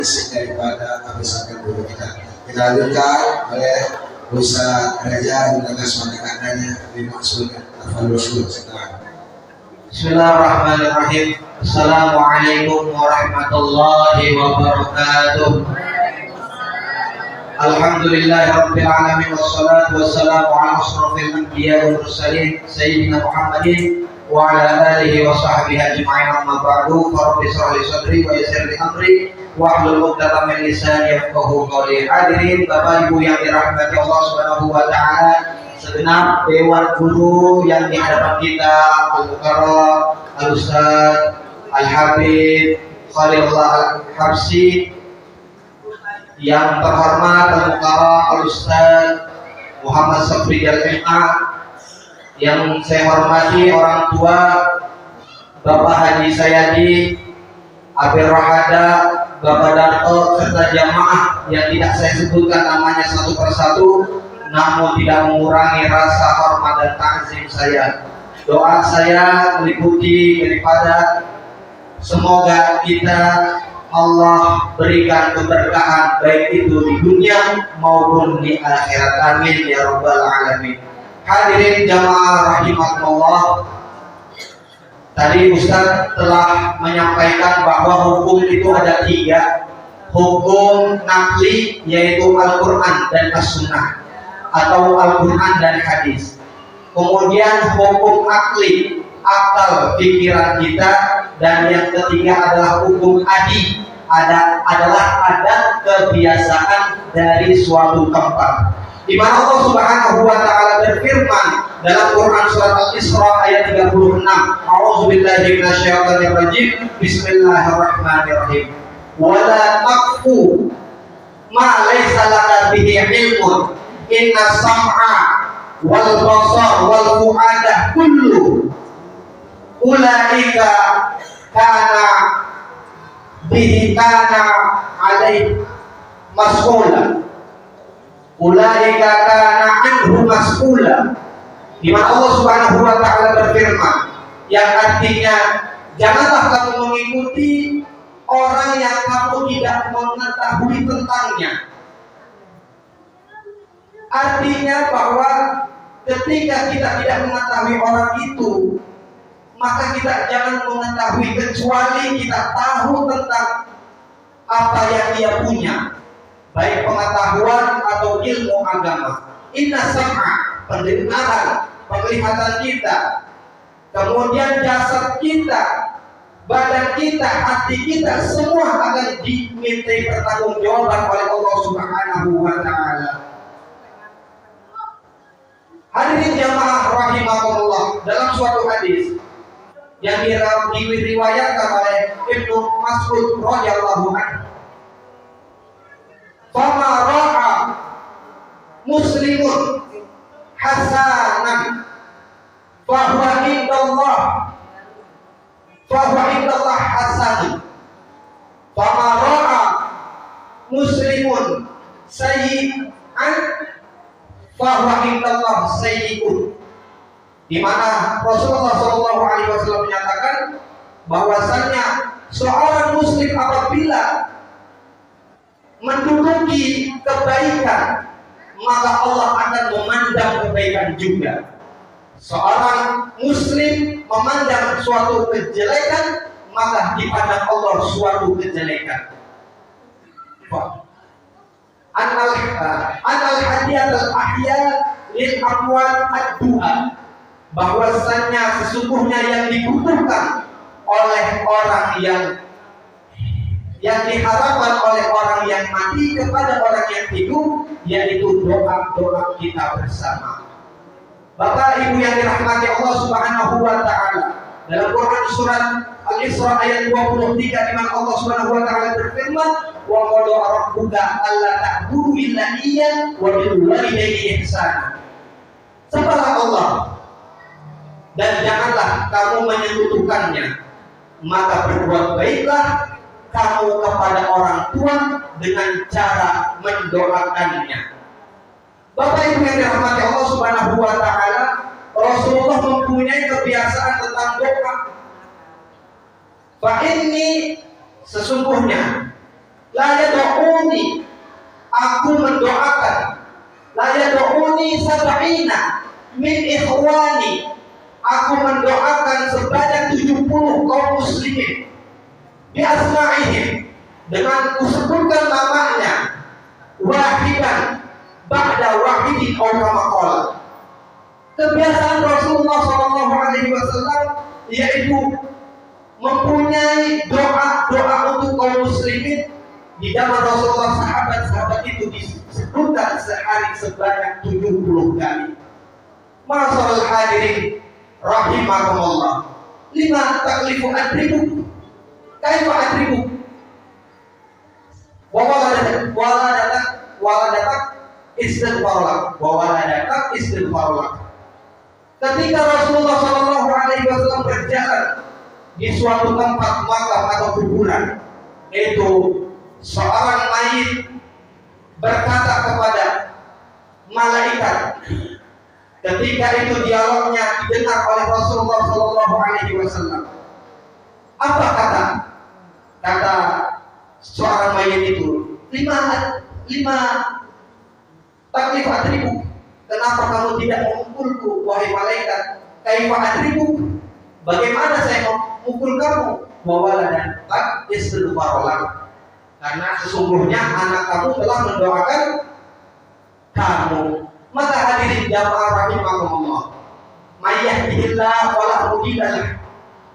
daripada kebesaran guru kita. Kita lanjutkan oleh Ustaz Raja dengan semangatnya dimaksud Al-Fadlusul setelah. Bismillahirrahmanirrahim. Assalamualaikum warahmatullahi wabarakatuh. Alhamdulillahirabbil alamin wassalatu wassalamu ala asyrafil anbiya'i wal mursalin sayyidina Muhammadin wa ala alihi wa sahbihi ajma'in. Amma ba'du, rabbi shrah li sadri wa yassir li amri wahlul 'uqdatam min lisani yafqahu qawli. Hadirin Bapak Ibu yang dirahmati Allah Subhanahu wa taala, segenap dewan guru yang di hadapan kita, Al-Mukarram, Al-Ustaz, Al-Habib Khalilullah Al-Habsi, yang terhormat Al-Mukarram Al-Ustaz Muhammad Safri Al-MA, yang saya hormati orang tua Bapak Haji Sayadi, Abir Rahada, Bapak Darto, serta jamaah yang tidak saya sebutkan namanya satu persatu, namun tidak mengurangi rasa hormat dan takzim saya. Doa saya meliputi daripada semoga kita Allah berikan keberkahan baik itu di dunia maupun di akhirat. Amin ya rabbal alamin. Hadirin jamaah rahimakumullah, tadi Ustaz telah menyampaikan bahwa hukum itu ada 3. Hukum nakli yaitu Al-Quran dan As-Sunnah atau Al-Quran dan Hadis. Kemudian hukum akli, akal pikiran kita, dan yang ketiga adalah hukum adi, adalah adat kebiasaan dari suatu tempat. Di mana Allah Subhanahu wa taala berfirman dalam Quran surat Al-Isra ayat 36, A'udzubillahi minasyaitonir rajim, Bismillahirrahmanirrahim. Wala taqfu ma laysa laka bihi ilmun, inna sam'a wal basar wal fu'ada kullu ulaika kana bihi kana alaih mas'ula. Ulaika kana anhu mas'ula. Di mana Allah Subhanahu wa taala berfirman, yang artinya janganlah kamu mengikuti orang yang kamu tidak mengetahui tentangnya. Artinya bahwa ketika kita tidak mengetahui orang itu, maka kita jangan mengetahui kecuali kita tahu tentang apa yang dia punya, baik pengetahuan atau ilmu agama. Inna sam'a, pendengaran, penglihatan kita, kemudian jasad kita, badan kita, hati kita, semua akan dimintai pertanggungjawaban oleh Allah Subhanahu wa taala. Hadirin jamaah rahimakumullah, dalam suatu hadis yang diriwayatkan oleh Ibnu Mas'ud radhiyallahu anhu, fama ra'a muslimun hasanan fahuwa indallah hasan, fama ra'a muslimun sayyi'an fahuwa indallah sayyi'un. Di mana Rasulullah SAW menyatakan bahwasannya seorang muslim apabila menduduki kebaikan, maka Allah akan memandang kebaikan juga. Seorang muslim memandang suatu kejelekan, maka dipandang Allah suatu kejelekan. Anal hadiyatul ahya lil amwat ad-du'a, bahwasannya sesungguhnya yang dibutuhkan oleh orang yang diharapkan oleh orang yang mati kepada orang yang hidup, yaitu doa-doa kita bersama. Bapak Ibu yang dirahmati Allah Subhanahu wa taala, dalam Quran surat Al-Isra ayat 23, di mana Allah Subhanahu wa taala berfirman, wa qad rabbuka alla ta'budu illa iyyahu wa bil walidayni ihsana. Setelah Allah, dan janganlah kamu menyekutukannya, maka berbuat baiklah kamu kepada orang tua dengan cara mendoakannya. Bapak Ibu yang dirahmati Allah Subhanahu wa taala, Rasulullah mempunyai kebiasaan tentang doa. Fa inni, sesungguhnya La yad'uni, aku mendoakan. La yad'uni sab'ina min ikhwani, aku mendoakan sebanyak 70 kaum muslimin bi asma'ihim, dengan kusebutkan namanya wahidan ba'da wahidin aw kama qala. Kebiasaan Rasulullah SAW yaitu mempunyai doa-doa untuk kaum muslimin. Di zaman Rasulullah, sahabat-sahabat itu disebutkan sehari sebanyak 70 kali. Ma'asyiral hadirin rahimakumullah, lima taklifu adribu, kaifa adribu, waladatak istighfarullah. Ketika Rasulullah SAW berjalan di suatu tempat makam atau kuburan, itu seorang mayit berkata kepada malaikat. Ketika itu dialognya didengar oleh Rasulullah SAW. Apa kata seorang mayit itu? Lima taklif adribu. Kenapa kamu tidak memukulku, wahai malaikat? Kaifa adribu? Bagaimana saya memukul kamu? Wawaladan tak istighfarullah. Karena sesungguhnya anak kamu telah mendoakan kamu. Maka hadirin jamaah rahimakumullah, mayyahdihillah fala mudhillalah.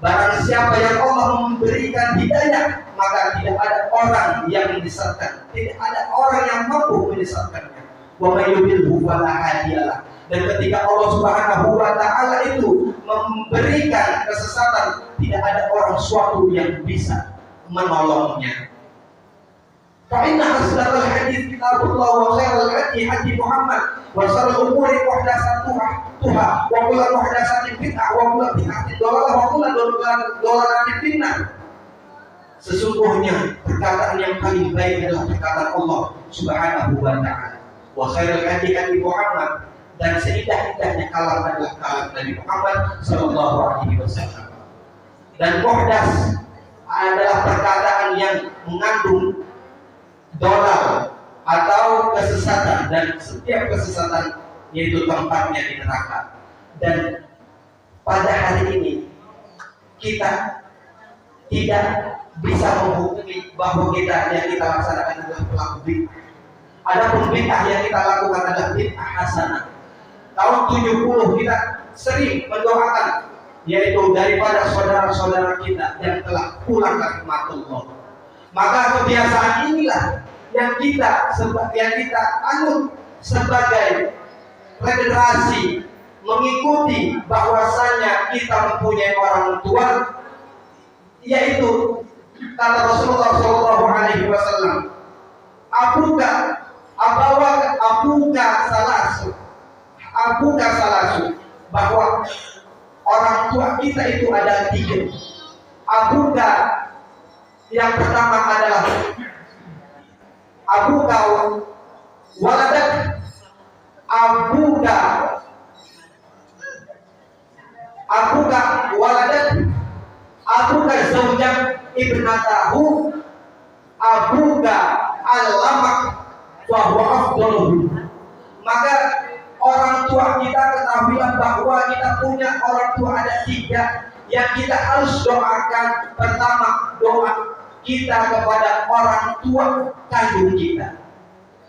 Barang siapa yang Allah memberikan hidayah, maka tidak ada orang yang menyesatkan, tidak ada orang yang mampu menyesatkannya. Wa may yudlilhu fala hadiyalah. Dan ketika Allah Subhanahu wa taala itu memberikan kesesatan, tidak ada orang suatu yang bisa menolongnya. Fa inna asdaqal hadits kitabullah wa khairal hadi hadi Muhammad wa sharrul umuri muhdatsatuha wa kullu muhdatsatin bid'ah wa kullu bid'atin dhalalah wa kullu dhalalatin finnar. Sesungguhnya perkataan yang paling baik adalah perkataan Allah Subhanahu wa taala. Wa khairal hadi hadi Muhammad, dan seindah-indahnya kalam adalah kalam Nabi Muhammad sallallahu alaihi wasallam. Dan muhdas adalah perkataan yang mengandung dolal atau kesesatan, dan setiap kesesatan yaitu tempatnya di neraka. Dan pada hari ini kita tidak bisa menghukumi bahwa kita yang kita laksanakan adalah pelaku bid'ah. Adapun bid'ah yang kita lakukan adalah bid'ah hasanah. Tahun 70 kita sering mendoakan, yaitu daripada saudara-saudara kita yang telah pulang ke rahmatullah. Maka kebiasaan inilah yang kita anut sebagai regenerasi, mengikuti bahwasanya kita mempunyai orang tua, yaitu kata Rasulullah SAW, abuka salasu, bahwa orang tua kita itu ada 3. Abuka yang pertama adalah abuka waladak, abuka waladak, abuka zaujak ibnatahu, abuka al-lamak wa huwa afdaluhu. Maka orang tua kita ketahuilah bahwa kita punya orang tua ada 3 yang kita harus doakan. Pertama, doa kita kepada orang tua kandung kita.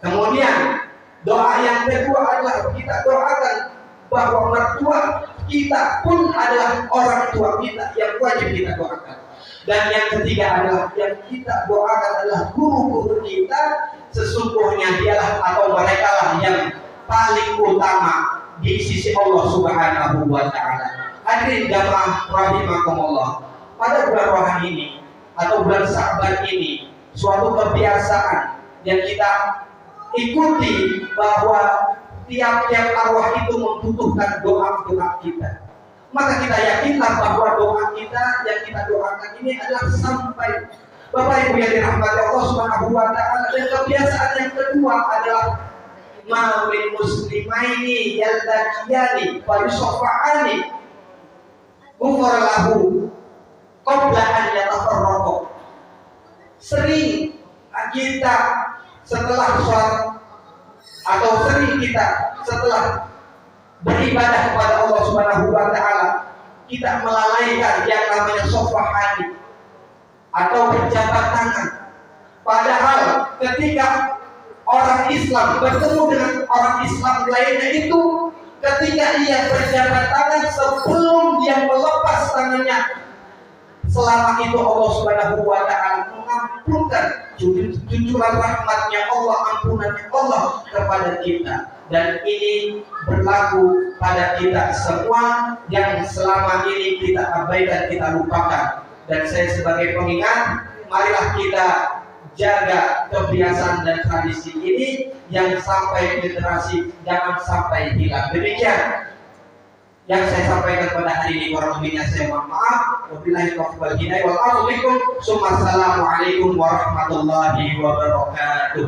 Kemudian doa yang kedua adalah kita doakan bahwa mertua kita pun adalah orang tua kita yang wajib kita doakan. Dan yang ketiga adalah yang kita doakan adalah guru-guru kita. Sesungguhnya dialah atau mereka lah yang paling utama di sisi Allah Subhanahu wa taala. Hadirin jamaah rahimakumullah, pada bulan Ramadan ini atau bulan Sa'ban ini, suatu kebiasaan yang kita ikuti bahwa tiap-tiap arwah itu membutuhkan doa-doa kita. Maka kita yakinlah bahwa doa kita yang kita doakan ini adalah sampai. Bapak Ibu yang dirahmati Allah Subhanahu wa taala. Dan kebiasaan yang kedua adalah ma min muslimaini yaltaqiyani wa yusaffa'ani ghufralahu qabla an yatafarraqu. Sering kita setelah sholat atau sering kita setelah beribadah kepada Allah Subhanahu wa taala, kita melalaikan yang namanya shafahani atau berjabat tangan. Padahal ketika orang Islam bertemu dengan orang Islam lainnya itu, ketika ia berjabat tangan sebelum dia melepas tangannya, selama itu Allah Subhanahu wa taala mengampunkan junjungan rahmatnya Allah, ampunannya Allah kepada kita. Dan ini berlaku pada kita semua yang selama ini kita abaikan, kita lupakan. Dan saya sebagai pengingat, marilah kita jaga kebiasaan dan tradisi ini yang sampai generasi jangan sampai hilang. Demikian yang saya sampaikan pada hari ini. Kurang lebihnya saya mohon maaf. Wabillahi taufiq wal hidayah. Wassalamualaikum warahmatullahi wabarakatuh.